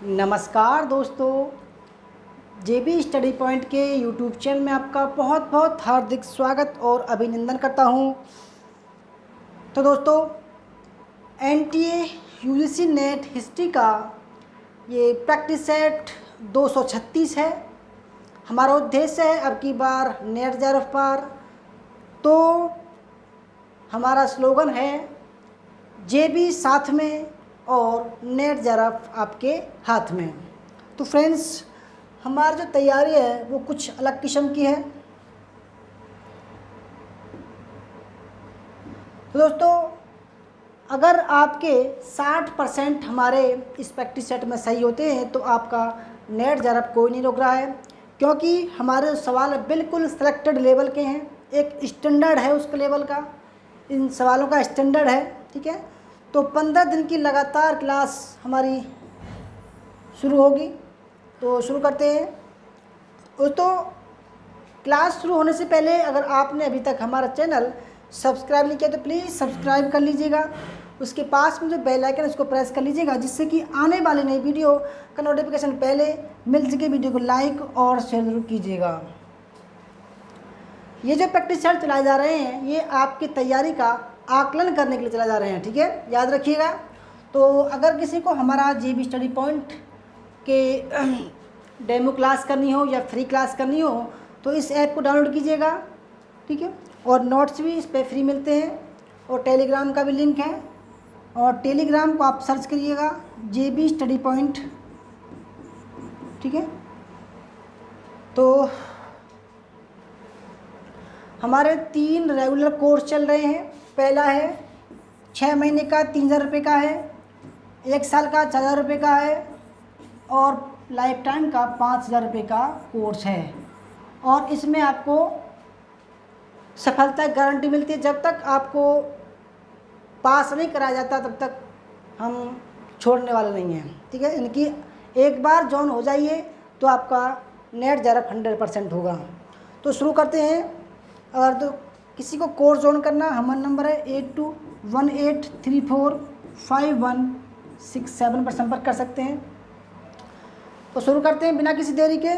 नमस्कार दोस्तों, जेबी study point के यूट्यूब चैनल में आपका बहुत बहुत हार्दिक स्वागत और अभिनंदन करता हूं। तो दोस्तों, एनटीए यूजीसी नेट हिस्ट्री का ये प्रैक्टिस सेट 236 है। हमारा उद्देश्य है अब की बार नेट जेआरएफ पार। तो हमारा स्लोगन है जेबी साथ में और नेट जेआरएफ आपके हाथ में। तो फ्रेंड्स, हमारी जो तैयारी है वो कुछ अलग किस्म की है। तो दोस्तों, अगर आपके 60% हमारे इस प्रैक्टिस सेट में सही होते हैं तो आपका नेट जेआरएफ कोई नहीं रोक रहा है, क्योंकि हमारे सवाल बिल्कुल सिलेक्टेड लेवल के हैं। एक स्टैंडर्ड है उसके लेवल का, इन सवालों का स्टैंडर्ड है, ठीक है। तो 15 दिन की लगातार क्लास हमारी शुरू होगी। तो शुरू करते हैं। तो क्लास शुरू होने से पहले अगर आपने अभी तक हमारा चैनल सब्सक्राइब नहीं किया तो प्लीज़ सब्सक्राइब कर लीजिएगा। उसके पास में जो बेल आइकन है उसको प्रेस कर लीजिएगा, जिससे कि आने वाली नई वीडियो का नोटिफिकेशन पहले मिल सके। वीडियो को लाइक और शेयर जरूर कीजिएगा। ये जो प्रैक्टिस सेट चलाए जा रहे हैं ये आपकी तैयारी का आकलन करने के लिए चलाए जा रहे हैं, ठीक है, याद रखिएगा। तो अगर किसी को हमारा जेबी स्टडी पॉइंट के डेमो क्लास करनी हो या फ्री क्लास करनी हो तो इस ऐप को डाउनलोड कीजिएगा, ठीक है। और नोट्स भी इस पर फ्री मिलते हैं और टेलीग्राम का भी लिंक है। और टेलीग्राम को आप सर्च करिएगा जेबी स्टडी पॉइंट, ठीक है। तो हमारे 3 रेगुलर कोर्स चल रहे हैं। पहला है 6 महीने का 3000 रुपये का है, 1 साल का 4000 रुपये का है और लाइफ टाइम का 5000 रुपये का कोर्स है। और इसमें आपको सफलता गारंटी मिलती है। जब तक आपको पास नहीं कराया जाता तब तक हम छोड़ने वाले नहीं हैं, ठीक है। यानी कि एक बार जॉइन हो जाइए तो आपका नेट जेआरएफ 100% होगा। तो शुरू करते हैं। अगर तो किसी को कोर्स ज्वाइन करना, हमारा नंबर है 8218345167 पर संपर्क कर सकते हैं। तो शुरू करते हैं बिना किसी देरी के।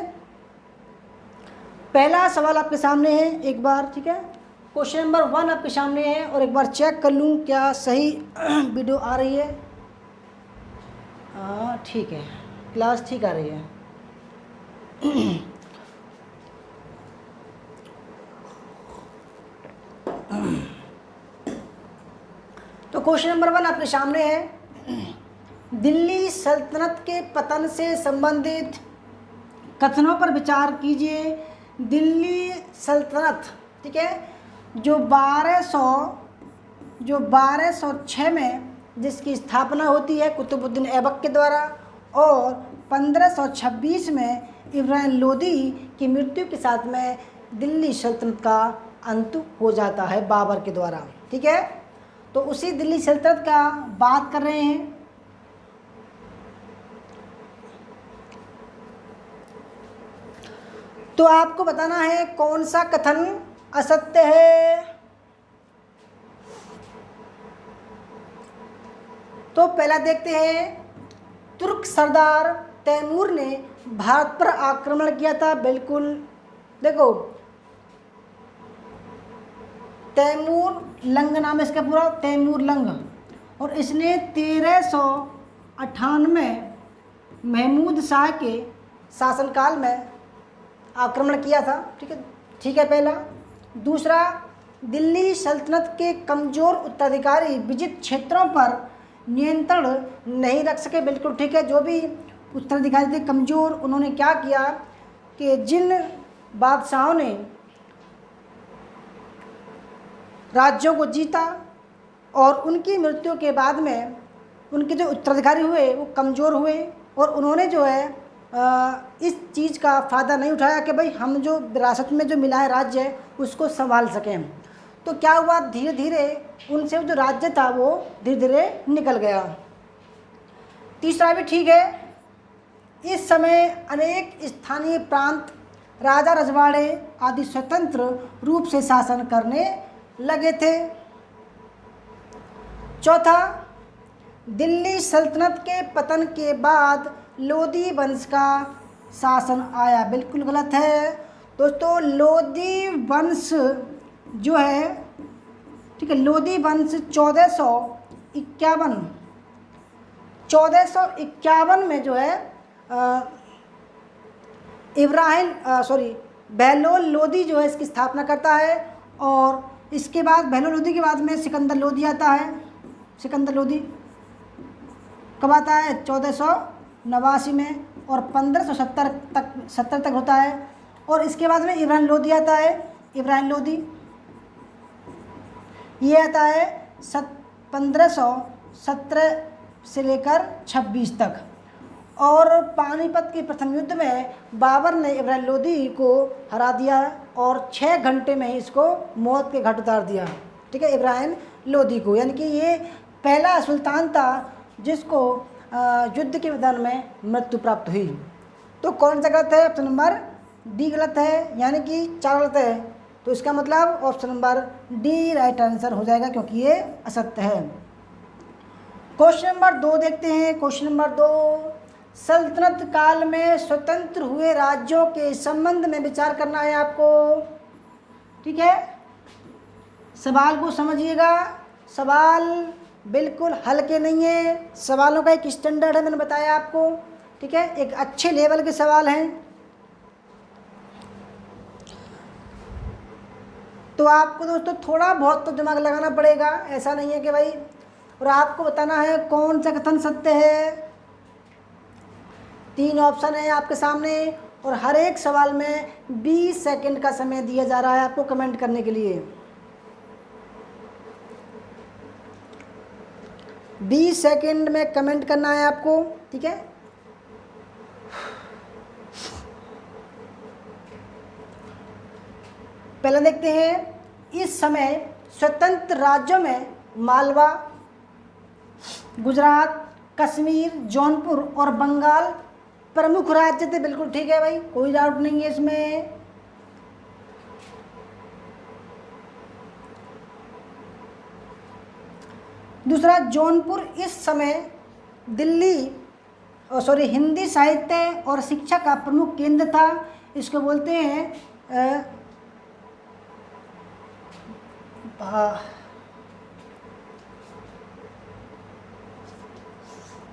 पहला सवाल आपके सामने है, एक बार, ठीक है। क्वेश्चन नंबर 1 आपके सामने है और एक बार चेक कर लूँ क्या सही वीडियो आ रही है। हाँ, ठीक है, क्लास ठीक आ रही है। तो क्वेश्चन नंबर 1 आपके सामने है, दिल्ली सल्तनत के पतन से संबंधित कथनों पर विचार कीजिए। दिल्ली सल्तनत, ठीक है, जो 1206 में जिसकी स्थापना होती है कुतुबुद्दीन ऐबक के द्वारा और 1526 में इब्राहिम लोदी की मृत्यु के साथ में दिल्ली सल्तनत का अंत हो जाता है बाबर के द्वारा, ठीक है। तो उसी दिल्ली सल्तनत का बात कर रहे हैं। तो आपको बताना है कौन सा कथन असत्य है। तो पहला देखते हैं, तुर्क सरदार तैमूर ने भारत पर आक्रमण किया था। बिल्कुल, देखो, तैमूर लंग नाम है इसका पूरा, तैमूर लंग। और इसने 1398 महमूद शाह के शासनकाल में आक्रमण किया था, ठीक है, ठीक है, पहला। दूसरा, दिल्ली सल्तनत के कमज़ोर उत्तराधिकारी विजित क्षेत्रों पर नियंत्रण नहीं रख सके। बिल्कुल ठीक है, जो भी उत्तराधिकारी थे कमज़ोर, उन्होंने क्या किया कि जिन बादशाहों ने राज्यों को जीता और उनकी मृत्यु के बाद में उनके जो उत्तराधिकारी हुए वो कमज़ोर हुए और उन्होंने जो है इस चीज़ का फ़ायदा नहीं उठाया कि भाई हम जो विरासत में जो मिला है राज्य है उसको संभाल सकें। तो क्या हुआ, धीरे धीरे उनसे जो राज्य था वो धीरे धीरे निकल गया। तीसरा भी ठीक है, इस समय अनेक स्थानीय प्रांत राजा रजवाड़े आदि स्वतंत्र रूप से शासन करने लगे थे। चौथा, दिल्ली सल्तनत के पतन के बाद लोदी वंश का शासन आया। बिल्कुल गलत है दोस्तों। लोदी वंश जो है, ठीक है, लोदी वंश 1451 में जो है बहलोल लोदी जो है इसकी स्थापना करता है। और इसके बाद बहलोल लोदी के बाद में सिकंदर लोदी आता है। सिकंदर लोदी कब आता है? 1489 में, और 1570 तक होता है। और इसके बाद में इब्राहिम लोदी आता है। इब्राहिम लोदी ये आता है 1517 से लेकर 26 तक। और पानीपत के प्रथम युद्ध में बाबर ने इब्राहिम लोदी को हरा दिया और 6 घंटे में ही इसको मौत के घाट उतार दिया। ठीक है, इब्राहिम लोदी को, यानी कि ये पहला सुल्तान था जिसको युद्ध के मैदान में मृत्यु प्राप्त हुई। तो कौन सा गलत है? ऑप्शन नंबर डी गलत है, यानी कि 4 गलत है। तो इसका मतलब option number D right answer हो जाएगा, क्योंकि ये असत्य है। क्वेश्चन नंबर 2 देखते हैं। क्वेश्चन नंबर 2, सल्तनत काल में स्वतंत्र हुए राज्यों के संबंध में विचार करना है आपको। ठीक है, सवाल को समझिएगा। सवाल बिल्कुल हल्के नहीं है, सवालों का एक स्टैंडर्ड है, मैंने बताया आपको। ठीक है, एक अच्छे लेवल के सवाल हैं। तो आपको दोस्तों थोड़ा बहुत तो दिमाग लगाना पड़ेगा, ऐसा नहीं है कि भाई, और आपको बताना है कौन सा कथन सत्य है। 3 ऑप्शन है आपके सामने और हर एक सवाल में 20 सेकंड का समय दिया जा रहा है आपको कमेंट करने के लिए। 20 सेकंड में कमेंट करना है आपको। ठीक है, पहले देखते हैं, इस समय स्वतंत्र राज्यों में मालवा, गुजरात, कश्मीर, जौनपुर और बंगाल प्रमुख राज्य थे। बिल्कुल ठीक है भाई, कोई डाउट नहीं है इसमें। दूसरा, जौनपुर इस समय हिंदी साहित्य और शिक्षा का प्रमुख केंद्र था। इसको बोलते हैं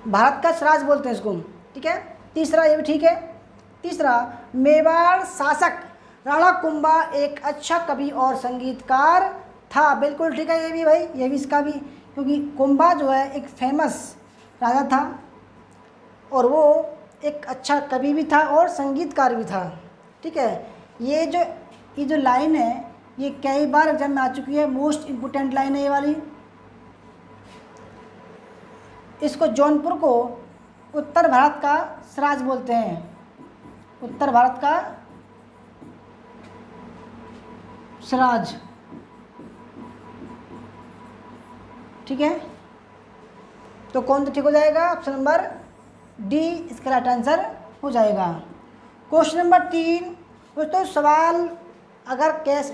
भारत का स्वराज बोलते हैं इसको। ठीक है, तीसरा, ये भी ठीक है। तीसरा, मेवाड़ शासक राणा कुंभा एक अच्छा कवि और संगीतकार था। बिल्कुल ठीक है ये भी भाई, ये भी इसका भी, क्योंकि कुंभा जो है एक फेमस राजा था और वो एक अच्छा कवि भी था और संगीतकार भी था। ठीक है, ये जो लाइन है ये कई बार एग्जाम में आ चुकी है, मोस्ट इम्पोर्टेंट लाइन है ये वाली। इसको जौनपुर को उत्तर भारत का स्वराज बोलते हैं। उत्तर भारत का स्वराज। ठीक है, तो कौन सा ठीक हो जाएगा? ऑप्शन नंबर डी इसका राइट आंसर हो जाएगा। क्वेश्चन नंबर 3 दोस्तों, सवाल अगर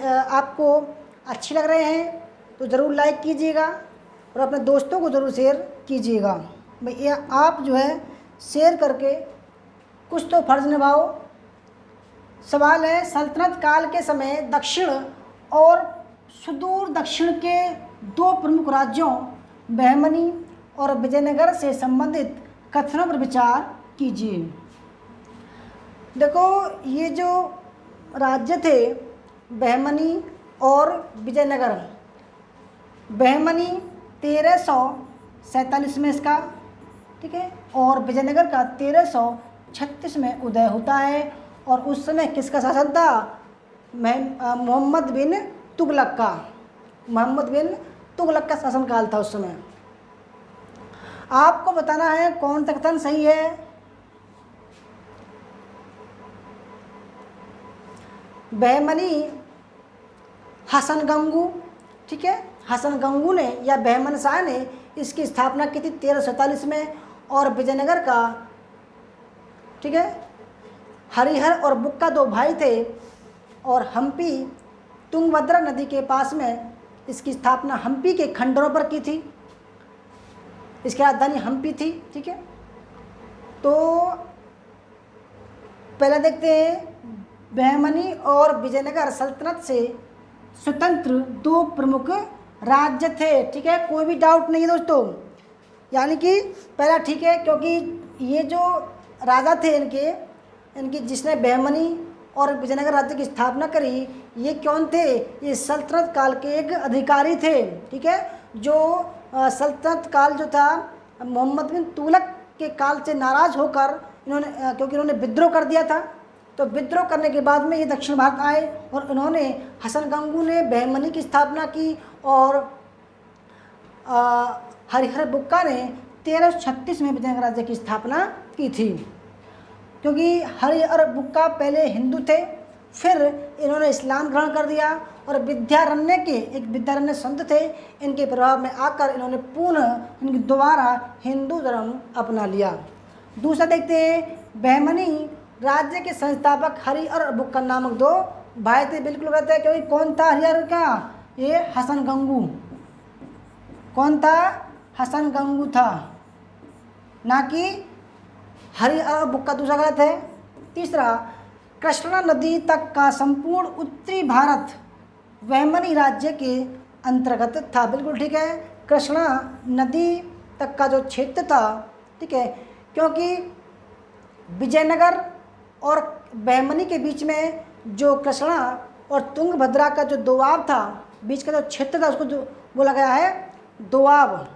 आपको अच्छे लग रहे हैं तो ज़रूर लाइक कीजिएगा और अपने दोस्तों को ज़रूर शेयर कीजिएगा। भैया आप जो है शेयर करके कुछ तो फर्ज निभाओ। सवाल है, सल्तनत काल के समय दक्षिण और सुदूर दक्षिण के 2 प्रमुख राज्यों बहमनी और विजयनगर से संबंधित कथनों पर विचार कीजिए। देखो, ये जो राज्य थे बहमनी और विजयनगर, बहमनी 1347 में इसका, ठीक है, और विजयनगर का 1336 में उदय होता है। और उस समय किसका शासन था? मोहम्मद बिन तुगलक का शासनकाल था उस समय। आपको बताना है कौन सा कथन सही है। बहमनी हसन गंगू, ठीक है, हसन गंगू ने या बहमन शाह ने इसकी स्थापना की थी 1347 में। और विजयनगर का, ठीक है, हरिहर और बुक्का 2 भाई थे और हम्पी तुंगभद्रा नदी के पास में इसकी स्थापना हम्पी के खंडरों पर की थी। इसकी राजधानी हम्पी थी। ठीक है, तो पहले देखते हैं, बहमनी और विजयनगर सल्तनत से स्वतंत्र दो प्रमुख राज्य थे। ठीक है, कोई भी डाउट नहीं है दोस्तों, यानी कि पहला ठीक है, क्योंकि ये जो राजा थे इनकी जिसने बहमनी और विजयनगर राज्य की स्थापना करी, ये कौन थे? ये सल्तनत काल के एक अधिकारी थे। ठीक है, जो सल्तनत काल जो था मोहम्मद बिन तुगलक के काल से नाराज़ होकर इन्होंने क्योंकि इन्होंने विद्रोह कर दिया था, तो विद्रोह करने के बाद में ये दक्षिण भारत आए और इन्होंने हसन गंगू ने बहमनी की स्थापना की और हरिहर बुक्का ने 1336 में विजयनगर राज्य की स्थापना की थी। क्योंकि हरिहर बुक्का पहले हिंदू थे, फिर इन्होंने इस्लाम ग्रहण कर दिया और विद्यारण्य संत थे, इनके प्रभाव में आकर इन्होंने पुनः दोबारा हिंदू धर्म अपना लिया। दूसरा देखते हैं, बहमनी राज्य के संस्थापक हरिहर बुक्का नामक दो भाई थे। बिल्कुल गलत है, क्योंकि कौन था हरिहर का? ये हसन गंगू। कौन था? हसन गंगू था, ना कि हरिहर बुक्का। दूसरा गलत है। तीसरा, कृष्णा नदी तक का संपूर्ण उत्तरी भारत बहमनी राज्य के अंतर्गत था। बिल्कुल ठीक है, कृष्णा नदी तक का जो क्षेत्र था, ठीक है, क्योंकि विजयनगर और बहमनी के बीच में जो कृष्णा और तुंगभद्रा का जो दोआब था, बीच का जो क्षेत्र था, उसको जो बोला गया है दोआब।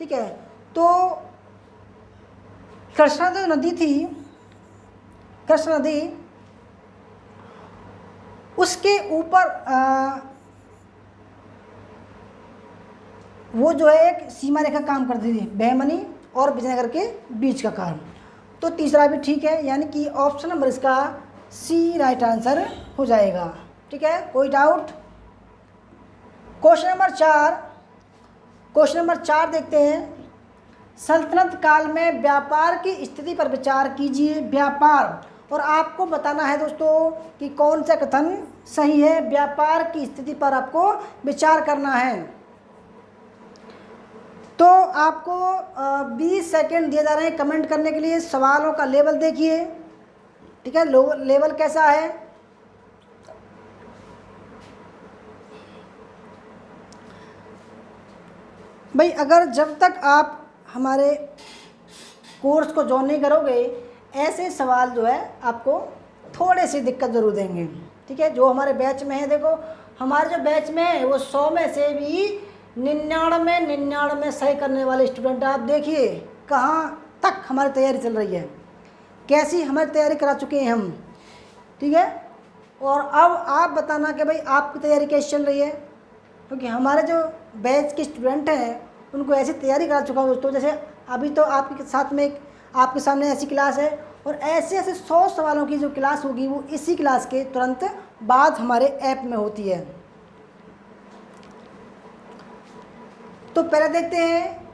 ठीक है, तो कृष्णा जो नदी थी, कृष्णा नदी, उसके ऊपर वो जो है एक सीमा रेखा काम करती थी, बहमनी और विजयनगर के बीच का काम। तो तीसरा भी ठीक है, यानी कि ऑप्शन नंबर इसका सी राइट आंसर हो जाएगा। ठीक है, कोई डाउट? क्वेश्चन नंबर 4 देखते हैं। सल्तनत काल में व्यापार की स्थिति पर विचार कीजिए। व्यापार, और आपको बताना है दोस्तों कि कौन सा कथन सही है। व्यापार की स्थिति पर आपको विचार करना है। तो आपको 20 सेकंड दिए जा रहे हैं कमेंट करने के लिए। सवालों का लेवल देखिए, ठीक है, लेवल कैसा है। भाई अगर जब तक आप हमारे कोर्स को ज्वाइन नहीं करोगे, ऐसे सवाल जो है आपको थोड़े सी दिक्कत ज़रूर देंगे। ठीक है, जो हमारे बैच में है, देखो हमारे जो बैच में है वो 100 में से भी 99 सही करने वाले स्टूडेंट। आप देखिए कहाँ तक हमारी तैयारी चल रही है, कैसी हमारी तैयारी करा चुके हैं हम। ठीक है, और अब आप बताना कि भाई आपकी तैयारी कैसी चल रही है, क्योंकि हमारे जो बैच के स्टूडेंट हैं उनको ऐसी तैयारी करा चुका हूँ दोस्तों। जैसे अभी तो आपके साथ में आपके सामने ऐसी क्लास है, और ऐसे 100 सवालों की जो क्लास होगी वो इसी क्लास के तुरंत बाद हमारे ऐप में होती है। तो पहले देखते हैं,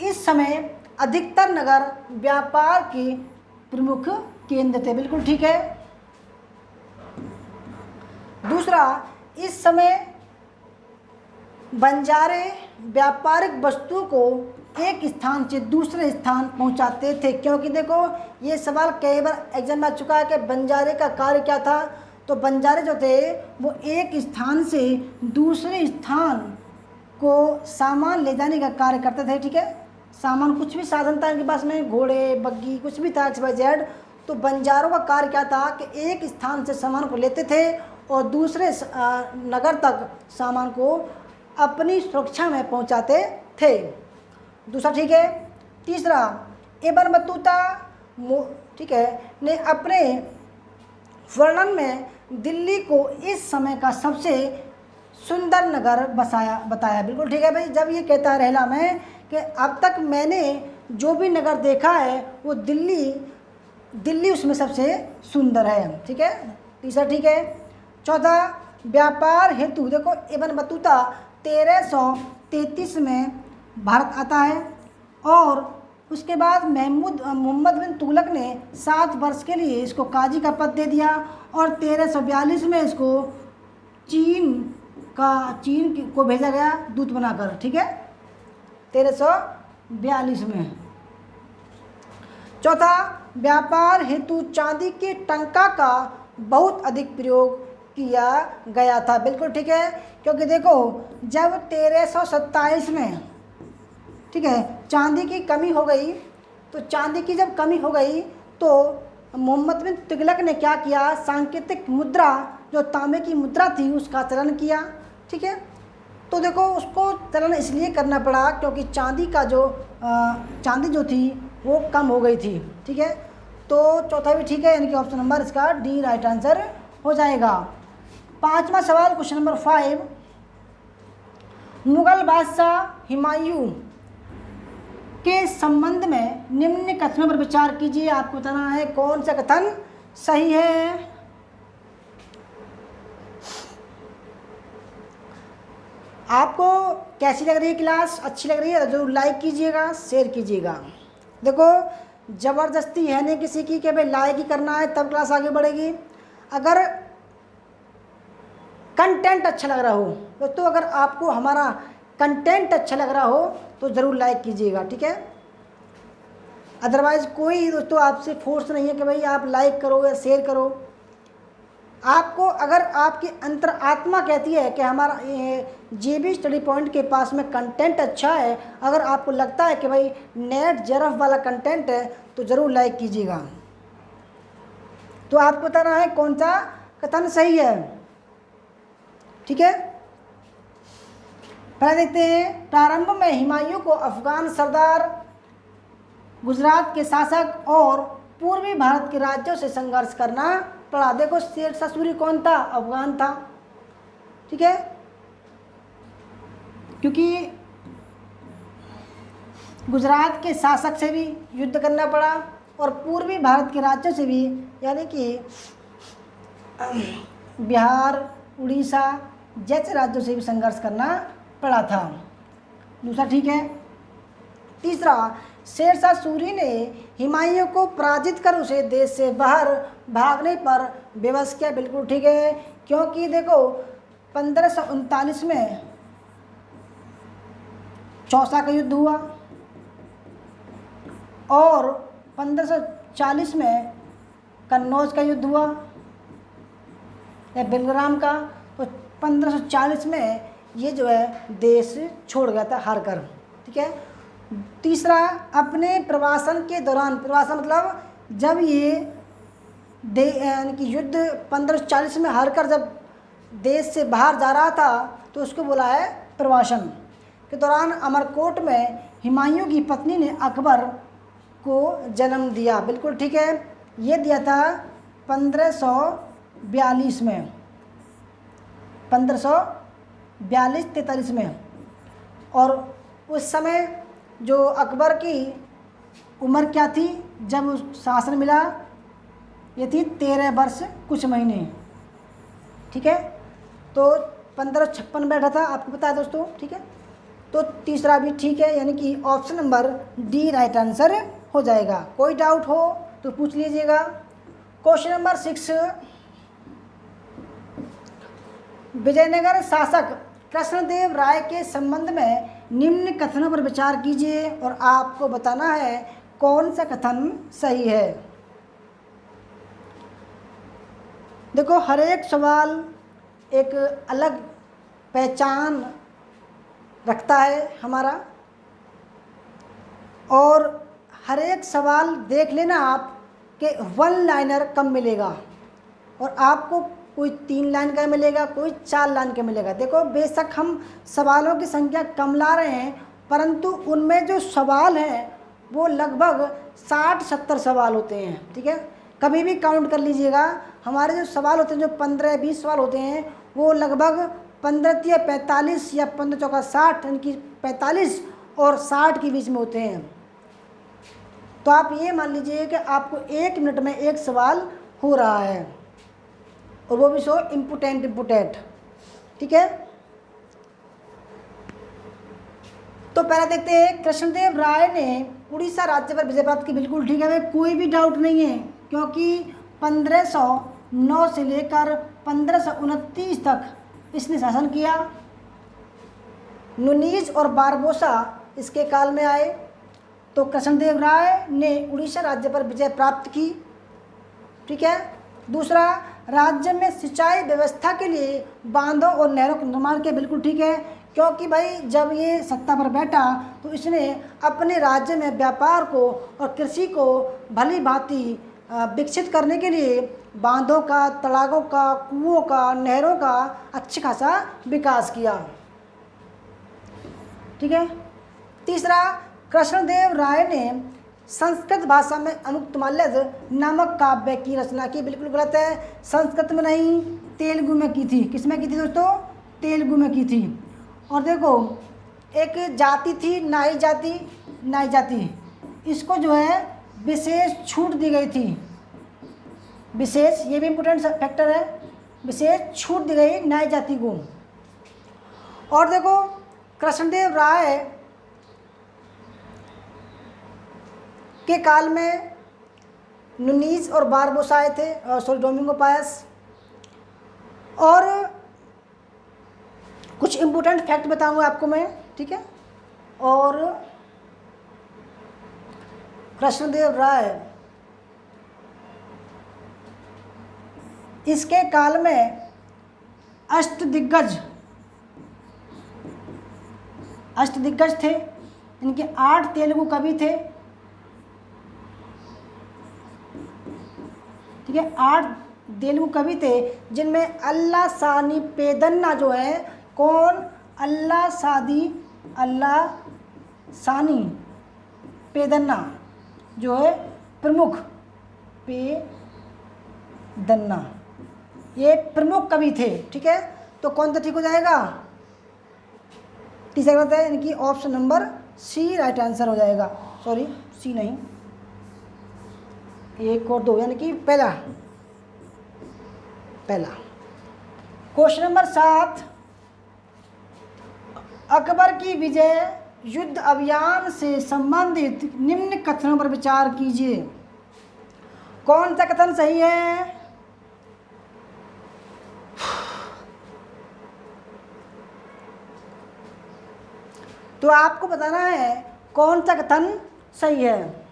इस समय अधिकतर नगर व्यापार के प्रमुख केंद्र थे। बिल्कुल ठीक है। दूसरा, इस समय बंजारे व्यापारिक वस्तुओं को एक स्थान से दूसरे स्थान पहुंचाते थे। क्योंकि देखो ये सवाल कई बार एग्जाम में आ चुका है कि बंजारे का कार्य क्या था। तो बंजारे जो थे वो एक स्थान से दूसरे स्थान को सामान ले जाने का कार्य करते थे। ठीक है, सामान कुछ भी साधन था इनके पास में, घोड़े, बग्गी, कुछ भी था XYZ। तो बंजारों का कार्य क्या था कि एक स्थान से सामान को लेते थे और दूसरे नगर तक सामान को अपनी सुरक्षा में पहुंचाते थे। दूसरा ठीक है। तीसरा, इब्न बतूता ठीक है ने अपने वर्णन में दिल्ली को इस समय का सबसे सुंदर नगर बताया। बिल्कुल ठीक है भाई। जब ये कहता है रहला में कि अब तक मैंने जो भी नगर देखा है वो दिल्ली उसमें सबसे सुंदर है। ठीक है, तीसरा ठीक है। चौथा, व्यापार हेतु देखो इब्न बतूता 1333 में भारत आता है और उसके बाद मोहम्मद बिन तुगलक ने 7 वर्ष के लिए इसको काजी का पद दे दिया और 1342 में इसको चीन को भेजा गया दूत बनाकर। ठीक है, 1342 में। चौथा, व्यापार हेतु चांदी के टंका का बहुत अधिक प्रयोग किया गया था। बिल्कुल ठीक है, क्योंकि देखो जब 1327 में, ठीक है, चांदी की कमी हो गई, तो चांदी की जब कमी हो गई तो मोहम्मद बिन तुगलक ने क्या किया, सांकेतिक मुद्रा जो तांबे की मुद्रा थी उसका चलन किया। ठीक है, तो देखो उसको चलन इसलिए करना पड़ा क्योंकि चांदी जो थी वो कम हो गई थी। ठीक है, तो चौथा भी ठीक है, यानी कि ऑप्शन नंबर इसका डी राइट आंसर हो जाएगा। पांचवा सवाल, क्वेश्चन नंबर 5, मुगल बादशाह हुमायूं के संबंध में निम्न कथनों पर विचार कीजिए। आपको बताना है कौन सा कथन सही है। आपको कैसी लग रही है क्लास, अच्छी लग रही है तो जरूर लाइक कीजिएगा, शेयर कीजिएगा। देखो ज़बरदस्ती है नहीं किसी की कि भाई लाइक ही करना है तब क्लास आगे बढ़ेगी। अगर कंटेंट अच्छा लग रहा हो दोस्तों, अगर आपको हमारा कंटेंट अच्छा लग रहा हो तो ज़रूर लाइक कीजिएगा। ठीक है, अदरवाइज़ कोई दोस्तों आपसे फोर्स नहीं है कि भाई आप लाइक करो या शेयर करो। आपको अगर आपकी अंतर आत्मा कहती है कि हमारा JB स्टडी पॉइंट के पास में कंटेंट अच्छा है, अगर आपको लगता है कि भाई नेट जरफ वाला कंटेंट है तो ज़रूर लाइक कीजिएगा। तो आपको बताना है कौन सा कथन सही है। ठीक है, पहले देखते हैं, प्रारंभ में हुमायूं को अफगान सरदार, गुजरात के शासक और पूर्वी भारत के राज्यों से संघर्ष करना पड़ा। देखो शेरशाह सूरी कौन था, अफगान था। ठीक है, क्योंकि गुजरात के शासक से भी युद्ध करना पड़ा और पूर्वी भारत के राज्यों से भी, यानी कि बिहार, उड़ीसा जैसे राज्यों से भी संघर्ष करना पड़ा था। दूसरा ठीक है। तीसरा, शेरशाह सूरी ने हुमायूं को पराजित कर उसे देश से बाहर भागने पर विवश किया। बिल्कुल ठीक है, क्योंकि देखो 1539 में चौसा का युद्ध हुआ और 1540 में कन्नौज का युद्ध हुआ या बेलग्राम का। तो 1540 में ये जो है देश छोड़ गया था हार कर। ठीक है, तीसरा, अपने प्रवासन के दौरान, प्रवासन मतलब जब ये यानी कि युद्ध 1540 में हार कर जब देश से बाहर जा रहा था तो उसको बोला है प्रवासन के दौरान, अमरकोट में हुमायूं की पत्नी ने अकबर को जन्म दिया। बिल्कुल ठीक है, ये दिया था 1542 में, 1542-43 में। और उस समय जो अकबर की उम्र क्या थी जब उस शासन मिला, ये थी 13 वर्ष कुछ महीने। ठीक है, तो 1556 बैठा था, आपको पता है दोस्तों। ठीक है, तो तीसरा भी ठीक है, यानी कि option number D right answer हो जाएगा। कोई डाउट हो तो पूछ लीजिएगा। क्वेश्चन नंबर 6, विजयनगर शासक कृष्णदेव राय के संबंध में निम्न कथनों पर विचार कीजिए और आपको बताना है कौन सा कथन सही है। देखो हर एक सवाल एक अलग पहचान रखता है हमारा, और हर एक सवाल देख लेना आप कि 1 लाइनर कम मिलेगा और आपको कोई 3 लाइन का मिलेगा, कोई 4 लाइन का मिलेगा। देखो बेशक हम सवालों की संख्या कम ला रहे हैं, परंतु उनमें जो सवाल हैं वो लगभग 60-70 सवाल होते हैं। ठीक है, कभी भी काउंट कर लीजिएगा, हमारे जो सवाल होते हैं, जो 15-20 सवाल होते हैं, वो लगभग 15 या 45 या 15 चौका 60, यानी कि 45 और 60 के बीच में होते हैं। तो आप ये मान लीजिए कि आपको 1 मिनट में एक सवाल हो रहा है, और वो भी सो इम्पोर्टेंट। ठीक है, तो पहले देखते हैं, कृष्णदेव राय ने उड़ीसा राज्य पर विजय प्राप्त की। बिल्कुल ठीक है, कोई भी डाउट नहीं है, क्योंकि 1509 से लेकर 1529 तक इसने शासन किया। नुनीज और बारबोसा इसके काल में आए, तो कृष्णदेव राय ने उड़ीसा राज्य पर विजय प्राप्त की। ठीक है। दूसरा, राज्य में सिंचाई व्यवस्था के लिए बांधों और नहरों का निर्माण किया। बिल्कुल ठीक है, क्योंकि भाई जब ये सत्ता पर बैठा तो इसने अपने राज्य में व्यापार को और कृषि को भली भांति विकसित करने के लिए बांधों का, तालाबों का, कुओं का, नहरों का अच्छा खासा विकास किया। ठीक है। तीसरा, कृष्णदेव राय ने संस्कृत भाषा में अमुक्तमाल्यद नामक काव्य की रचना की। बिल्कुल गलत है, संस्कृत में नहीं, तेलुगु में की थी। किस में की थी दोस्तों? तेलुगु में की थी। और देखो, एक जाति थी नाई जाति, नाई जाति, इसको जो है विशेष छूट दी गई थी। विशेष, ये भी इम्पोर्टेंट फैक्टर है, विशेष छूट दी गई नाई जाति को। और देखो, कृष्णदेव राय के काल में नुनीज और बारबोस आए थे, सॉरी डोमिंगो पायस। और कुछ इम्पोर्टेंट फैक्ट बताऊंगा आपको मैं। ठीक है। और कृष्णदेव राय इसके काल में अष्टदिग्गज थे। इनके 8 तेलुगु कवि थे। ठीक है, 8 तेलुगु कवि थे, जिनमें अल्लासानी पेदन्ना जो है, कौन? अल्लासानी पेदन्ना जो है प्रमुख, पेदन्ना ये प्रमुख कवि थे। ठीक है, तो कौन सा ठीक हो जाएगा? तीसरा गलत है, इनकी option number C right answer हो जाएगा। सॉरी, सी नहीं, 1 और 2, यानी कि पहला। क्वेश्चन नंबर 7, अकबर की विजय युद्ध अभियान से संबंधित निम्न कथनों पर विचार कीजिए। कौन सा कथन सही है? तो आपको बताना है कौन सा कथन सही है।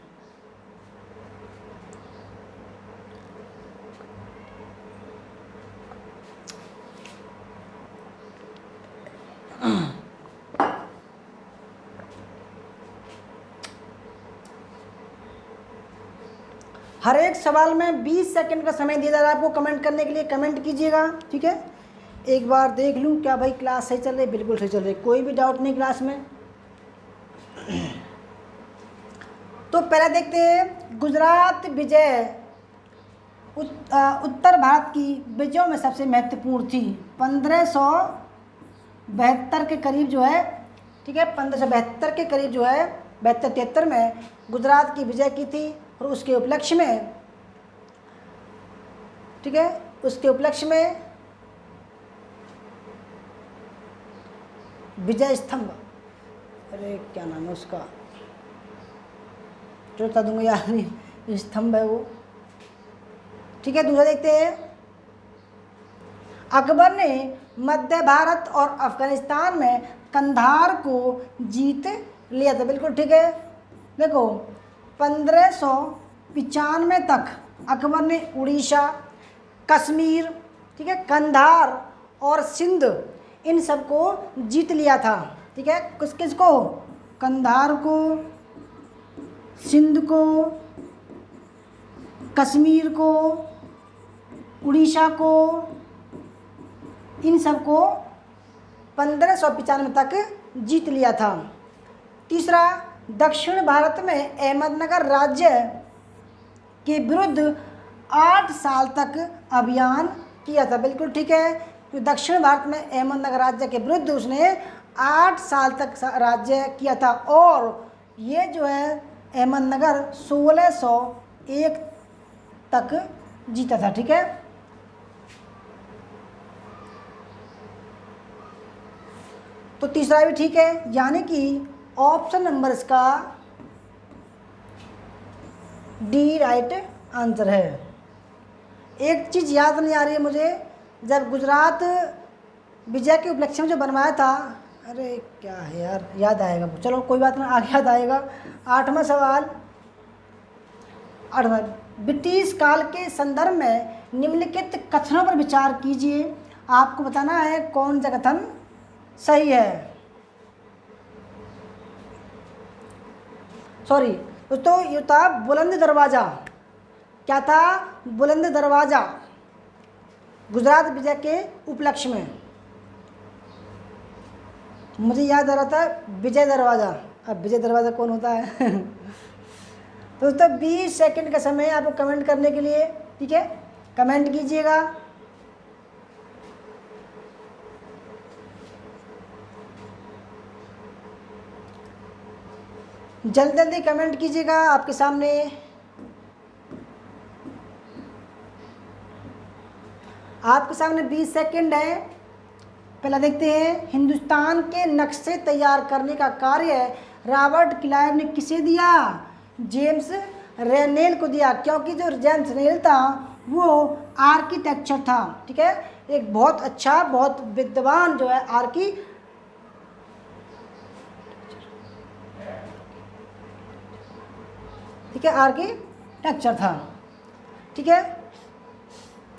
हर एक सवाल में 20 सेकंड का समय दिया जा रहा है आपको कमेंट करने के लिए। कमेंट कीजिएगा। ठीक है, एक बार देख लूँ क्या भाई क्लास सही चल रही है? बिल्कुल सही चल रही है, कोई भी डाउट नहीं क्लास में। तो पहले देखते हैं, गुजरात विजय उत्तर भारत की विजयों में सबसे महत्वपूर्ण थी। 1572 के करीब जो है, ठीक है, 1572 के करीब जो है, 72-73 में गुजरात की विजय की थी। और उसके उपलक्ष्य में, ठीक है, उसके उपलक्ष्य में विजय स्तंभ, अरे क्या नाम है उसका, जो बता दूंगा यार, स्तंभ है वो। ठीक है, दूसरा देखते हैं, अकबर ने मध्य भारत और अफगानिस्तान में कंधार को जीत लिया था। बिल्कुल ठीक है। देखो, 1595 तक अकबर ने उड़ीसा, कश्मीर, ठीक है, कंधार और सिंध, इन सब को जीत लिया था। ठीक है, किसको? कंधार को, सिंध को, कश्मीर को, उड़ीसा को, इन सब को 1595 तक जीत लिया था। तीसरा, दक्षिण भारत में अहमदनगर राज्य के विरुद्ध 8 साल तक अभियान किया था। बिल्कुल ठीक है, तो दक्षिण भारत में अहमदनगर राज्य के विरुद्ध उसने 8 साल तक राज्य किया था। और ये जो है अहमदनगर 1601 तक जीता था। ठीक है, तो तीसरा भी ठीक है, यानी कि ऑप्शन नंबर इसका डी राइट आंसर है। एक चीज़ याद नहीं आ रही है मुझे, जब गुजरात विजय के उपलक्ष्य में जो बनवाया था अरे क्या है यार, याद आएगा, चलो कोई बात नहीं, आगे याद आएगा। 8वां सवाल, 8वां, ब्रिटिश काल के संदर्भ में निम्नलिखित कथनों पर विचार कीजिए। आपको बताना है कौन सा कथन सही है। सॉरी दोस्तों, ये था बुलंद दरवाज़ा। क्या था? बुलंद दरवाज़ा, गुजरात विजय के उपलक्ष्य में। मुझे याद आ रहा था विजय दरवाज़ा, अब विजय दरवाज़ा कौन होता है? दोस्तों 20 सेकंड का समय है आपको कमेंट करने के लिए, ठीक है, कमेंट कीजिएगा। जल्दी जल्दी कमेंट कीजिएगा, आपके सामने आपके सामने 20 सेकंड है। पहला देखते हैं, हिंदुस्तान के नक्शे तैयार करने का कार्य रॉबर्ट क्लाइव ने किसे दिया? जेम्स रेनेल को दिया, क्योंकि जो जेम्स रेनेल था वो आर्किटेक्चर था, ठीक है, एक बहुत अच्छा, बहुत विद्वान जो है ठीक है, आर्किटेक्चर था, ठीक है।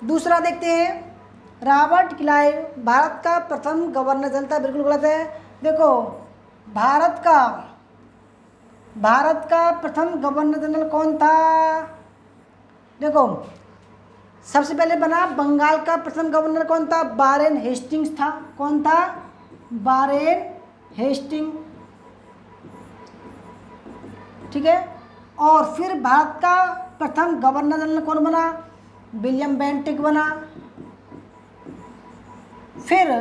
दूसरा देखते हैं, रॉबर्ट क्लाइव भारत का प्रथम गवर्नर जनरल था, बिल्कुल गलत है। देखो, भारत का प्रथम गवर्नर जनरल कौन था? देखो, सबसे पहले बना बंगाल का प्रथम गवर्नर कौन था? वारेन हेस्टिंग्स था। कौन था? वारेन हेस्टिंग, ठीक है। और फिर भारत का प्रथम गवर्नर जनरल कौन बना? विलियम बेंटिक बना। फिर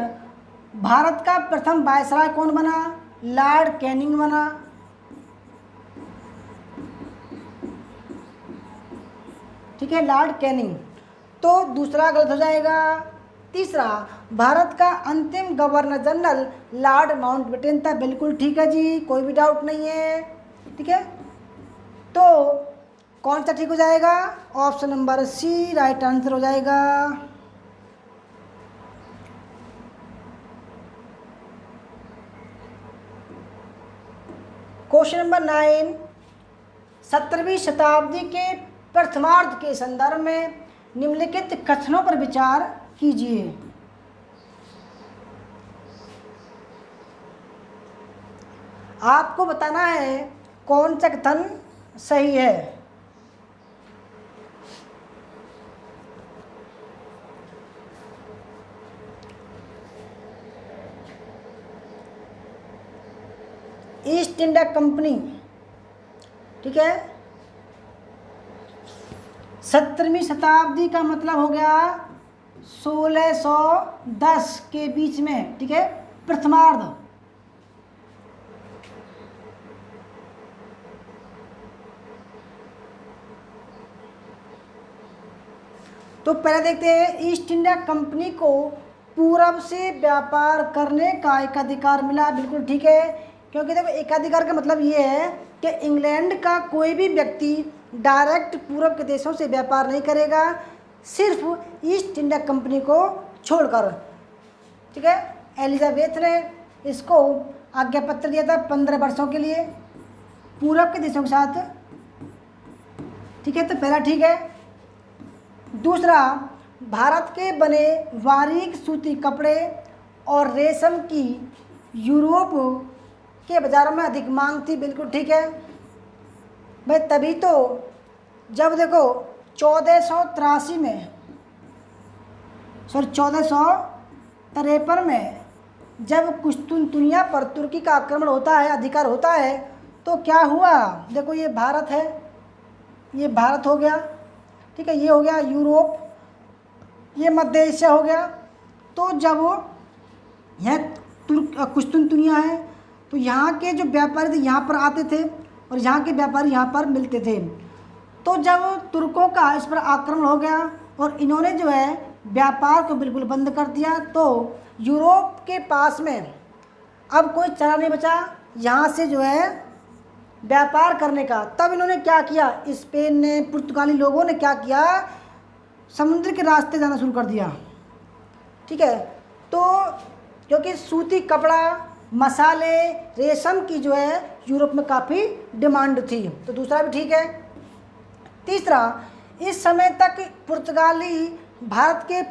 भारत का प्रथम वायसराय कौन बना? लॉर्ड कैनिंग बना। ठीक है, लॉर्ड कैनिंग। तो दूसरा गलत हो जाएगा। तीसरा, भारत का अंतिम गवर्नर जनरल लॉर्ड माउंटबेटन था, बिल्कुल ठीक है जी, कोई भी डाउट नहीं है, ठीक है। तो कौन सा ठीक हो जाएगा? Option number C right answer हो जाएगा। क्वेश्चन नंबर 9, 17वीं शताब्दी के प्रथमार्ध के संदर्भ में निम्नलिखित कथनों पर विचार कीजिए। आपको बताना है कौन सा कथन सही है। ईस्ट इंडिया कंपनी, ठीक है, 17वीं शताब्दी का मतलब हो गया 1610 के बीच में, ठीक है, प्रथमार्ध। तो पहले देखते हैं, ईस्ट इंडिया कंपनी को पूरब से व्यापार करने का एकाधिकार मिला, बिल्कुल ठीक है। क्योंकि देखो, एकाधिकार का मतलब ये है कि इंग्लैंड का कोई भी व्यक्ति डायरेक्ट पूरब के देशों से व्यापार नहीं करेगा, सिर्फ ईस्ट इंडिया कंपनी को छोड़कर, ठीक है। एलिजाबेथ ने इसको आज्ञा पत्र दिया था 15 वर्षों के लिए पूरब के देशों के साथ, ठीक है। तो पहला ठीक है। दूसरा, भारत के बने बारीक सूती कपड़े और रेशम की यूरोप के बाज़ारों में अधिक मांग थी, बिल्कुल ठीक है भाई। तभी तो जब देखो 1483 में, सॉरी 1453 में जब कुस्तुनतुनिया पर तुर्की का आक्रमण होता है, अधिकार होता है, तो क्या हुआ? देखो, ये भारत है, ये भारत हो गया, ठीक है, ये हो गया यूरोप, ये मध्य एशिया हो गया। तो जब यह कुस्तुनतुनिया है, तो यहाँ के जो व्यापारी थे यहाँ पर आते थे और यहाँ के व्यापारी यहाँ पर मिलते थे। तो जब तुर्कों का इस पर आक्रमण हो गया और इन्होंने जो है व्यापार को बिल्कुल बंद कर दिया, तो यूरोप के पास में अब कोई चारा नहीं बचा यहाँ से जो है व्यापार करने का। तब इन्होंने क्या किया, स्पेन ने, पुर्तगाली लोगों ने क्या किया, समुद्र के रास्ते जाना शुरू कर दिया, ठीक है। तो क्योंकि सूती कपड़ा मसाले, रेशम की जो है यूरोप में काफ़ी डिमांड थी। तो दूसरा भी ठीक है। तीसरा, इस समय तक पुर्तगाली भारत के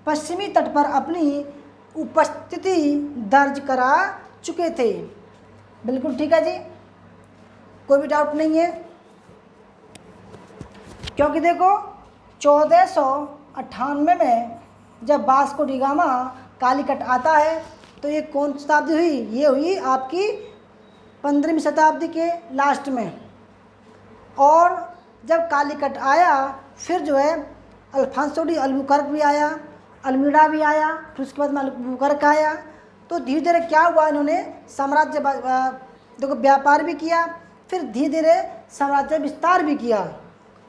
पश्चिमी तट पर अपनी उपस्थिति दर्ज करा चुके थे। बिल्कुल ठीक है जी, कोई भी डाउट नहीं है। क्योंकि देखो 1498 में जब वास्को डी गामा कालीकट आता है तो ये कौन सी शताब्दी हुई? ये हुई आपकी 15वीं शताब्दी के लास्ट में। और जब कालीकट आया फिर जो है अल्फांसो डी अल्बुकर्क भी आया, अल्मीडा भी आया, फिर उसके बाद में अल्बुकर्क आया। तो धीरे धीरे क्या हुआ, इन्होंने साम्राज्य देखो व्यापार भी किया, फिर धीरे धीरे साम्राज्य विस्तार भी किया।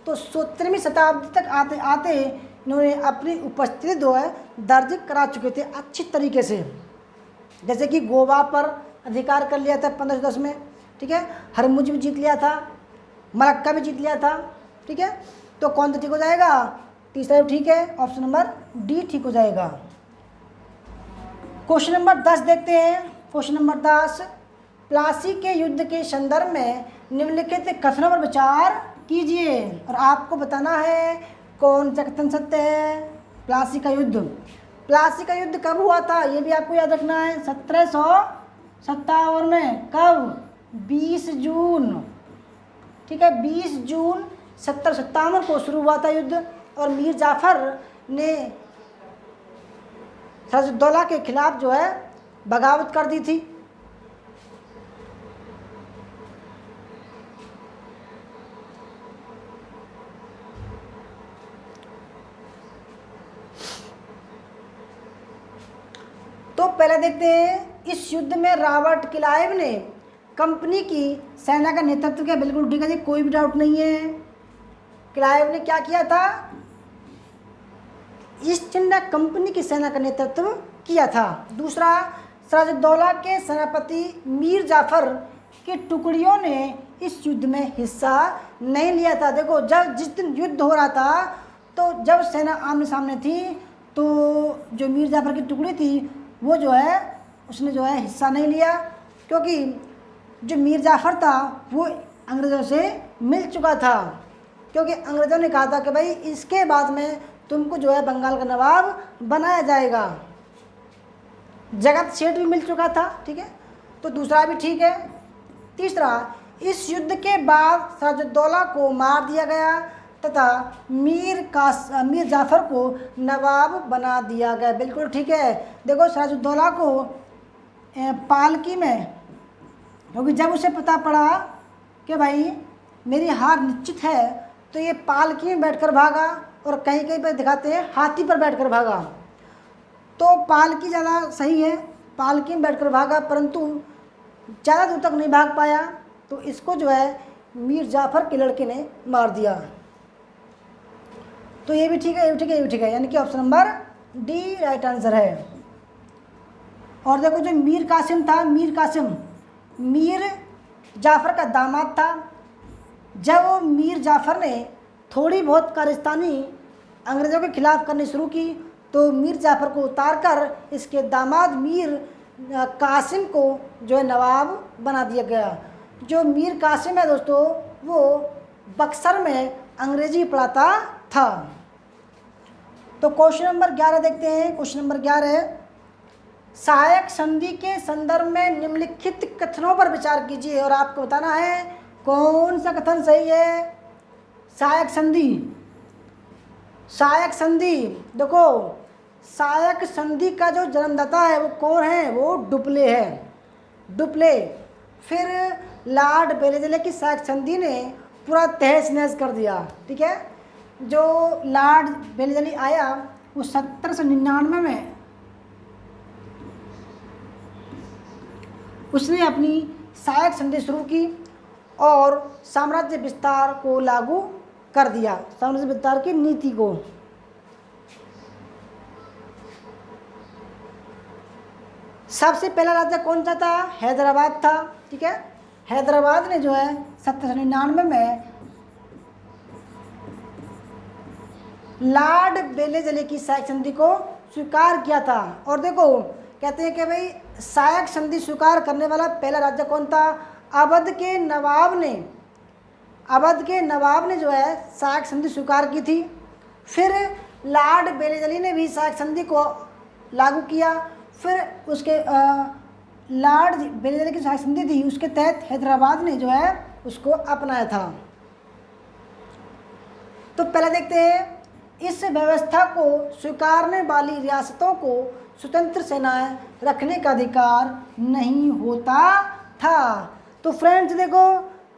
तो 17वीं शताब्दी तक आते आते इन्होंने अपनी उपस्थिति जो है दर्ज करा चुके थे अच्छी तरीके से। जैसे कि गोवा पर अधिकार कर लिया था 1510 में, ठीक है, हरमुज भी जीत लिया था, मलक्का भी जीत लिया था, ठीक है। तो कौन सा ठीक हो जाएगा? तीसरा भी ठीक है, ऑप्शन नंबर डी ठीक हो जाएगा। क्वेश्चन नंबर 10 देखते हैं। क्वेश्चन नंबर 10, प्लासी के युद्ध के संदर्भ में निम्नलिखित कथनों पर विचार कीजिए और आपको बताना है कौन सा कथन सत्य है। प्लासी का युद्ध कब हुआ था ये भी आपको याद रखना है। 1757 में। कब? 20 जून, ठीक है, 20 जून 1757 को शुरू हुआ था युद्ध। और मीर जाफ़र ने सिराजुद्दौला के खिलाफ जो है बगावत कर दी थी। तो पहले देखते हैं, इस युद्ध में रॉबर्ट क्लाइव ने कंपनी की सेना का नेतृत्व किया। बिल्कुल ठीक है जी, कोई भी डाउट नहीं है। क्लाइव ने क्या किया था? ईस्ट इंडिया कंपनी की सेना का नेतृत्व किया था। दूसरा, सिराजुद्दौला के सेनापति मीर जाफ़र की टुकड़ियों ने इस युद्ध में हिस्सा नहीं लिया था। देखो जिस दिन युद्ध हो रहा था तो जब सेना आमने सामने थी तो जो मीर जाफ़र की टुकड़ी थी वो जो है उसने जो है हिस्सा नहीं लिया, क्योंकि जो मीर जाफ़र था वो अंग्रेज़ों से मिल चुका था। क्योंकि अंग्रेज़ों ने कहा था कि भाई इसके बाद में तुमको जो है बंगाल का नवाब बनाया जाएगा। जगत सेठ भी मिल चुका था, ठीक है। तो दूसरा भी ठीक है। तीसरा, इस युद्ध के बाद सिराजुद्दौला को मार दिया गया तथा मीर जाफ़र को नवाब बना दिया गया। बिल्कुल ठीक है। देखो सिराजुद्दौला को पालकी में, क्योंकि जब उसे पता पड़ा कि भाई मेरी हार निश्चित है तो ये पालकी में बैठकर भागा, और कहीं कहीं पर दिखाते हैं हाथी पर बैठकर भागा। तो पालकी ज़्यादा सही है, पालकी में बैठकर भागा, परंतु ज़्यादा दूर तक नहीं भाग पाया तो इसको जो है मीर जाफ़र के लड़के ने मार दिया। तो ये भी ठीक है, ये भी ठीक है, ये भी ठीक है, यानी कि option number D right answer है। और देखो जो मीर कासिम था, मीर जाफ़र का दामाद था। जब मीर जाफ़र ने थोड़ी बहुत कारस्तानी अंग्रेज़ों के खिलाफ करनी शुरू की तो मीर जाफ़र को उतारकर इसके दामाद मीर कासिम को जो है नवाब बना दिया गया। जो मीर कासिम है दोस्तों वो बक्सर में अंग्रेजी पढ़ाता था। तो क्वेश्चन नंबर 11 देखते हैं। क्वेश्चन नंबर 11, सहायक संधि के संदर्भ में निम्नलिखित कथनों पर विचार कीजिए और आपको बताना है कौन सा कथन सही है। सहायक संधि देखो, सहायक संधि का जो जन्मदाता है वो कौन है? वो डुप्ले है, डुप्ले। फिर लॉर्ड वेलेस्ली की सहायक संधि ने पूरा तहस नहस कर दिया, ठीक है। जो लॉर्ड वेलेस्ली आया वो 1799 में उसने अपनी सहायक संधि शुरू की और साम्राज्य विस्तार को लागू कर दिया, साम्राज्य विस्तार की नीति को। सबसे पहला राज्य कौन सा था? हैदराबाद था, ठीक है। हैदराबाद ने जो है 1799 में लॉर्ड वेलेस्ली की सहायक संधि को स्वीकार किया था। और देखो कहते हैं कि भाई सहायक संधि स्वीकार करने वाला पहला राज्य कौन था? अवध के नवाब ने जो है सहायक संधि स्वीकार की थी। फिर लॉर्ड बेलेजली ने भी सहायक संधि को लागू किया। फिर उसके लॉर्ड बेलेजली की सहायक संधि थी, उसके तहत हैदराबाद ने जो है उसको अपनाया था। तो पहले देखते हैं, इस व्यवस्था को स्वीकारने वाली रियासतों को स्वतंत्र सेनाएं रखने का अधिकार नहीं होता था। तो फ्रेंड्स देखो,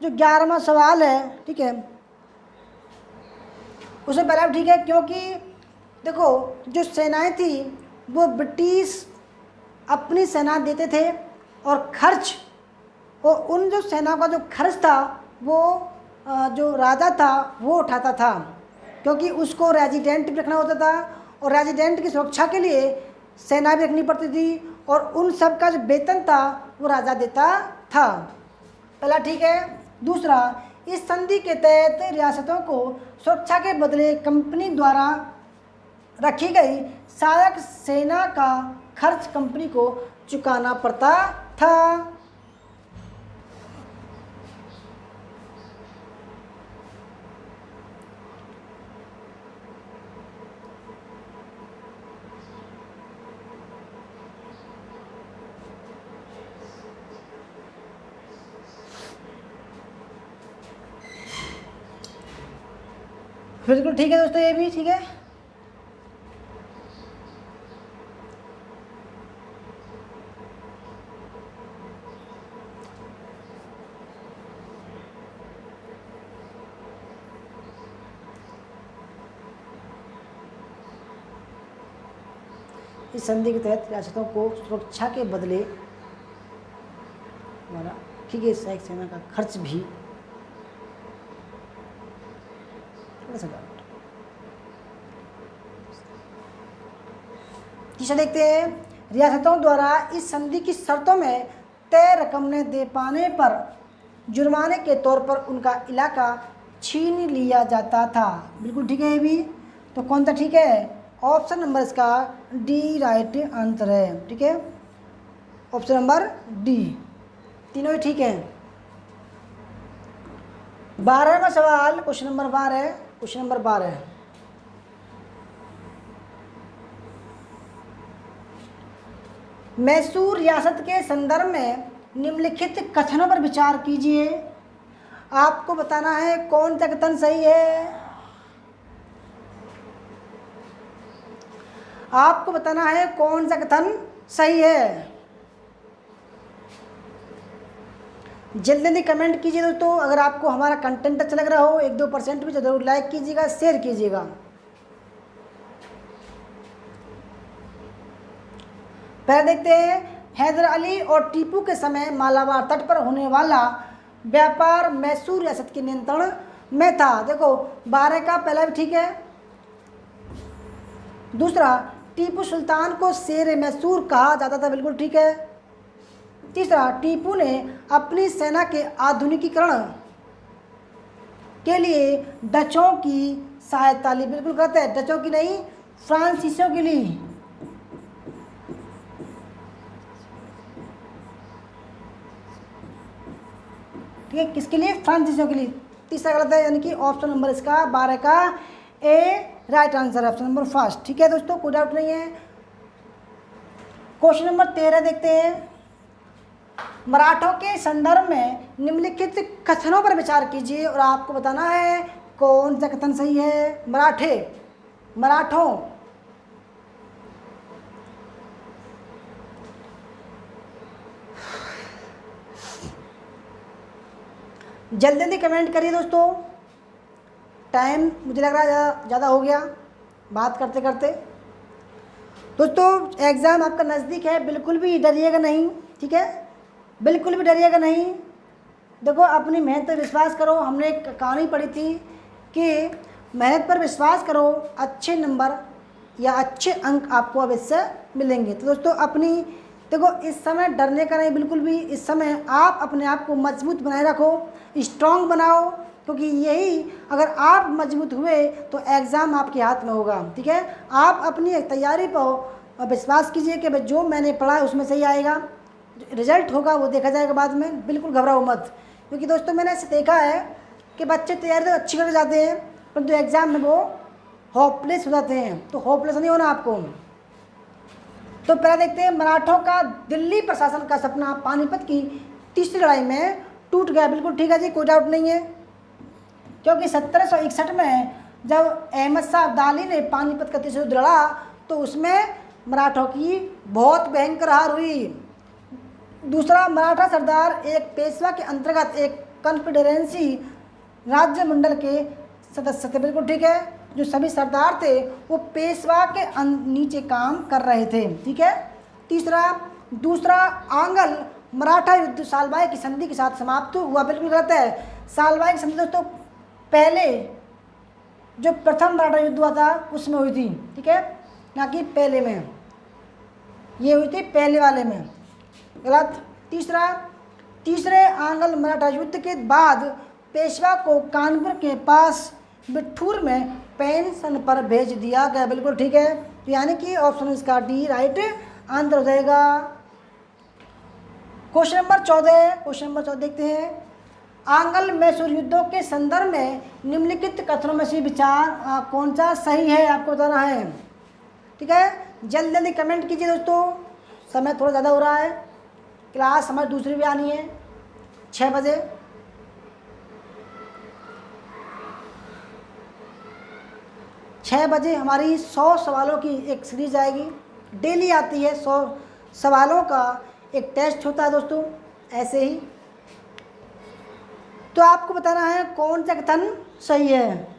जो 11वां सवाल है, ठीक है, उसमें पहला ठीक है, क्योंकि देखो जो सेनाएं थी वो ब्रिटिश अपनी सेना देते थे और खर्च, और उन जो सेना का जो खर्च था वो जो राजा था वो उठाता था, क्योंकि उसको रेजिडेंट भी रखना होता था और रेजिडेंट की सुरक्षा के लिए सेना भी रखनी पड़ती थी, और उन सब का जो वेतन था वो राजा देता था। पहला ठीक है। दूसरा, इस संधि के तहत रियासतों को सुरक्षा के बदले कंपनी द्वारा रखी गई सहायक सेना का खर्च कंपनी को चुकाना पड़ता था। बिल्कुल ठीक है दोस्तों, ये भी ठीक है। इस संधि के तहत रियासतों को सुरक्षा के बदले हमारा ठीक है सहायक सेना का खर्च भी तीसरा देखते हैं, रियासतों द्वारा इस संधि की शर्तों में तय रकम न दे पाने पर जुर्माने के तौर पर उनका इलाका छीन लिया जाता था। बिल्कुल ठीक है ये भी। तो कौन सा ठीक है? ऑप्शन नंबर इसका डी राइट आंसर है। ठीक है, ऑप्शन नंबर डी, तीनों ही ठीक है। 12वां सवाल क्वेश्चन नंबर 12 है। क्वेश्चन नंबर 12 है, मैसूर रियासत के संदर्भ में निम्नलिखित कथनों पर विचार कीजिए। आपको बताना है कौन सा कथन सही है। आपको बताना है कौन सा कथन सही है। जल्दी जल्दी कमेंट कीजिए दोस्तों। अगर आपको हमारा कंटेंट अच्छा लग रहा हो 1-2% भी तो जरूर लाइक कीजिएगा, शेयर कीजिएगा। पहले देखते हैं, हैदर अली और टीपू के समय मालाबार तट पर होने वाला व्यापार मैसूर रियासत के नियंत्रण में था। देखो 12 का पहला भी ठीक है। दूसरा, टीपू सुल्तान को शेर मैसूर कहा जाता था। बिल्कुल ठीक है। तीसरा, टीपू ने अपनी सेना के आधुनिकीकरण के लिए डचों की सहायता ली। बिल्कुल कहते हैं, डचों की नहीं, फ्रांसीसियों की ली। ठीक है, किसके लिए? फ्रांसीसियों के लिए। तीसरा गलत है, यानी कि ऑप्शन नंबर इसका 12 का ए राइट आंसर है, ऑप्शन नंबर फर्स्ट। ठीक है दोस्तों, कोई डाउट नहीं है। क्वेश्चन नंबर 13 देखते हैं, मराठों के संदर्भ में निम्नलिखित कथनों पर विचार कीजिए और आपको बताना है कौन सा कथन सही है। मराठों जल्दी जल्दी कमेंट करिए दोस्तों। टाइम मुझे लग रहा है ज़्यादा हो गया बात करते करते। दोस्तों एग्ज़ाम आपका नज़दीक है, बिल्कुल भी डरिएगा नहीं। ठीक है, बिल्कुल भी डरिएगा नहीं। देखो अपनी मेहनत पर विश्वास करो। हमने एक कहानी पढ़ी थी कि मेहनत पर विश्वास करो, अच्छे नंबर या अच्छे अंक आपको अवश्य मिलेंगे। तो दोस्तों अपनी देखो, इस समय डरने का नहीं बिल्कुल भी। इस समय आप अपने आप को मजबूत बनाए रखो, स्ट्रॉन्ग बनाओ, क्योंकि यही अगर आप मजबूत हुए तो एग्ज़ाम आपके हाथ में होगा। ठीक है, आप अपनी तैयारी पर और विश्वास कीजिए कि भाई जो मैंने पढ़ा है उसमें सही आएगा। रिजल्ट होगा वो देखा जाएगा बाद में, बिल्कुल घबराओ मत। क्योंकि दोस्तों मैंने ऐसे देखा है कि बच्चे तैयारी तो अच्छी करके जाते हैं परंतु एग्ज़ाम में वो होपलेस हो जाते हैं। तो होपलेस नहीं होना आपको। तो पहले देखते हैं, मराठों का दिल्ली प्रशासन का सपना पानीपत की तीसरी लड़ाई में टूट गया। बिल्कुल ठीक है जी, कोई डाउट नहीं है। क्योंकि 1761 में जब अहमद शाह अब्दाली ने पानीपत का तीसरा युद्ध लड़ा तो उसमें मराठों की बहुत भयंकर हार हुई। दूसरा, मराठा सरदार एक पेशवा के अंतर्गत एक कॉन्फेडरेंसी राज्य मंडल के सदस्य थे। बिल्कुल ठीक है, जो सभी सरदार थे वो पेशवा के नीचे काम कर रहे थे। ठीक है। दूसरा, आंग्ल मराठा युद्ध सालबाई की संधि के साथ समाप्त हुआ। बिल्कुल गलत है। सालबाई की संधि दोस्तों पहले जो प्रथम मराठा युद्ध हुआ था उसमें हुई थी। ठीक है, ना कि पहले में, ये हुई थी पहले वाले में। गलत। तीसरे आंग्ल मराठा युद्ध के बाद पेशवा को कानपुर के पास बिठूर में पेंशन पर भेज दिया गया। बिल्कुल ठीक है। तो यानी कि ऑप्शन इसका डी राइट आंसर हो जाएगा। क्वेश्चन नंबर 14 देखते हैं। आंग्ल मैसूर युद्धों के संदर्भ में निम्नलिखित कथनों में से विचार कौन सा सही है आपको बताना है। ठीक है, जल्दी जल्दी कमेंट कीजिए दोस्तों, समय थोड़ा ज़्यादा हो रहा है। क्लास हमारी दूसरी भी आनी है 6 बजे। हमारी 100 सवालों की एक सीरीज आएगी, डेली आती है। 100 सवालों का एक टेस्ट होता है दोस्तों, ऐसे ही। तो आपको बताना है कौन सा कथन सही है।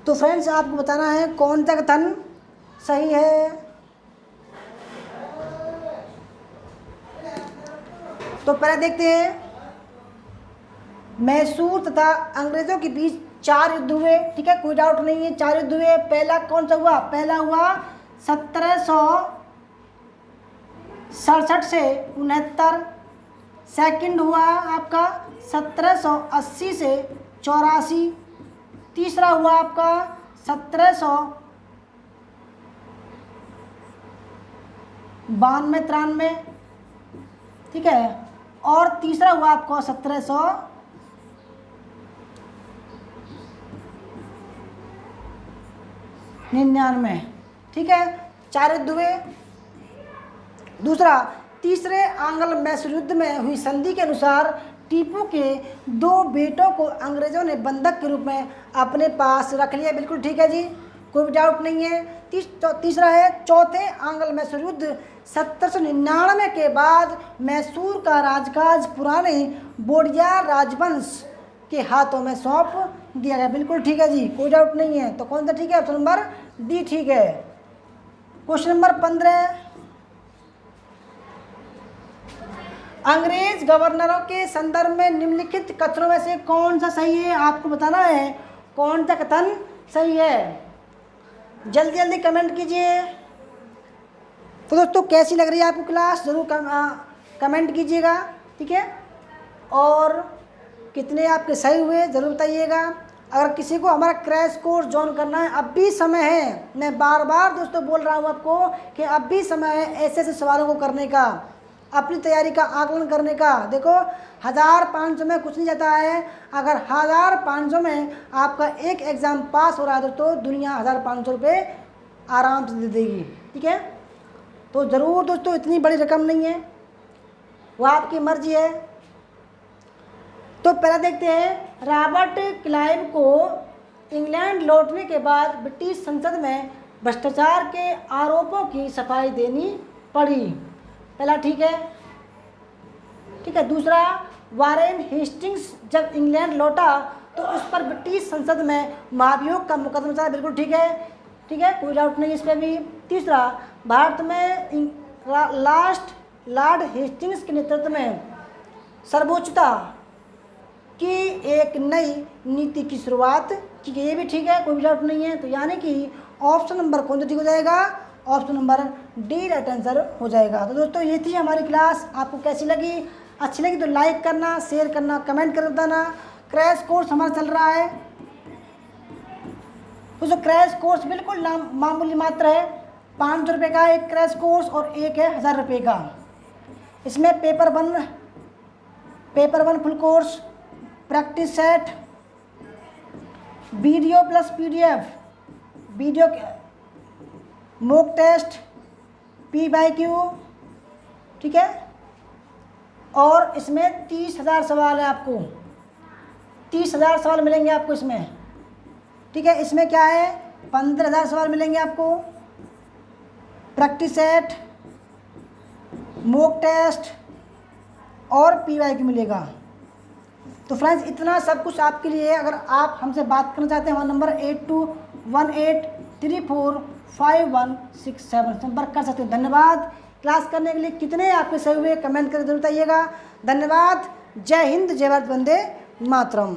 तो फ्रेंड्स आपको बताना है कौन सा कथन सही है। तो पहले देखते हैं, मैसूर तथा अंग्रेजों के बीच 4 युद्ध हुए। ठीक है, कोई डाउट नहीं है, 4 युद्ध हुए। पहला कौन सा हुआ? पहला हुआ 1767 से 69। सेकंड हुआ आपका 1780 से 84। तीसरा हुआ आपका 1792-93। ठीक है, और तीसरा हुआ आपको 1799। ठीक है, 4 युद्ध हुए। तीसरे आंग्ल मैसूर युद्ध में हुई संधि के अनुसार टीपू के 2 बेटों को अंग्रेजों ने बंधक के रूप में अपने पास रख लिया। बिल्कुल ठीक है जी, कोई भी डाउट नहीं है। तीसरा है, चौथे आंग्ल मैसूर युद्ध 1799 के बाद मैसूर का राजकाज पुराने बोडियार राजवंश के हाथों में सौंप दिया गया। बिल्कुल ठीक है जी, कोई डाउट नहीं है। तो कौन सा ठीक है? ऑप्शन नंबर डी ठीक है। क्वेश्चन नंबर 15, अंग्रेज गवर्नरों के संदर्भ में निम्नलिखित कथनों में से कौन सा सही है? आपको बताना है कौन सा कथन सही है। जल्दी जल्दी कमेंट कीजिए। तो दोस्तों कैसी लग रही है आपको क्लास, ज़रूर कमेंट कीजिएगा। ठीक है, और कितने आपके सही हुए ज़रूर बताइएगा। अगर किसी को हमारा क्रैश कोर्स ज्वाइन करना है, अब भी समय है। मैं बार बार दोस्तों बोल रहा हूँ आपको कि अब भी समय है ऐसे ऐसे सवालों को करने का, अपनी तैयारी का आकलन करने का। देखो 1500 में कुछ नहीं जाता है। अगर 1500 में आपका एक एग्ज़ाम पास हो रहा है तो दुनिया 1500 रुपये आराम से दे देगी। ठीक है, तो ज़रूर दोस्तों, इतनी बड़ी रकम नहीं है, वो आपकी मर्जी है। तो पहले देखते हैं, रॉबर्ट क्लाइव को इंग्लैंड लौटने के बाद ब्रिटिश संसद में भ्रष्टाचार के आरोपों की सफाई देनी पड़ी। पहला ठीक है। ठीक है, दूसरा, वारेन हेस्टिंग्स जब इंग्लैंड लौटा तो उस पर ब्रिटिश संसद में महाभियोग का मुकदमा चला। बिल्कुल ठीक है। ठीक है, कोई डाउट नहीं इस पर भी। तीसरा, भारत में लॉर्ड हेस्टिंग्स के नेतृत्व में सर्वोच्चता की एक नई नीति की शुरुआत की गई। ये भी ठीक है, कोई भी डाउट नहीं है। तो यानी कि ऑप्शन नंबर कौन सा ठीक हो जाएगा? Option number D right answer हो जाएगा। तो दोस्तों ये थी हमारी क्लास, आपको कैसी लगी? अच्छी लगी तो लाइक करना, शेयर करना, कमेंट कर देना। क्रैश कोर्स हमारा चल रहा है दोस्तों, क्रैश कोर्स बिल्कुल मामूली मात्र है, 500 रुपये का एक क्रैश कोर्स और एक है 1000 रुपये का। इसमें paper one full course, practice set, video plus PDF, video mock test, P/Q, ठीक है। और इसमें 30,000 सवाल है, आपको 30,000 सवाल मिलेंगे आपको इसमें, ठीक है। इसमें क्या है, 15,000 सवाल मिलेंगे आपको, प्रैक्टिस सेट, मॉक टेस्ट और P/Q मिलेगा। तो फ्रेंड्स इतना सब कुछ आपके लिए है। अगर आप हमसे बात करना चाहते हैं, हमारा नंबर 8218345167 संपर्क कर सकते हैं। धन्यवाद। क्लास करने के लिए कितने आपके सही हुए कमेंट करके जरूर बताइएगा। धन्यवाद। जय हिंद, जय भारत, वंदे मातरम।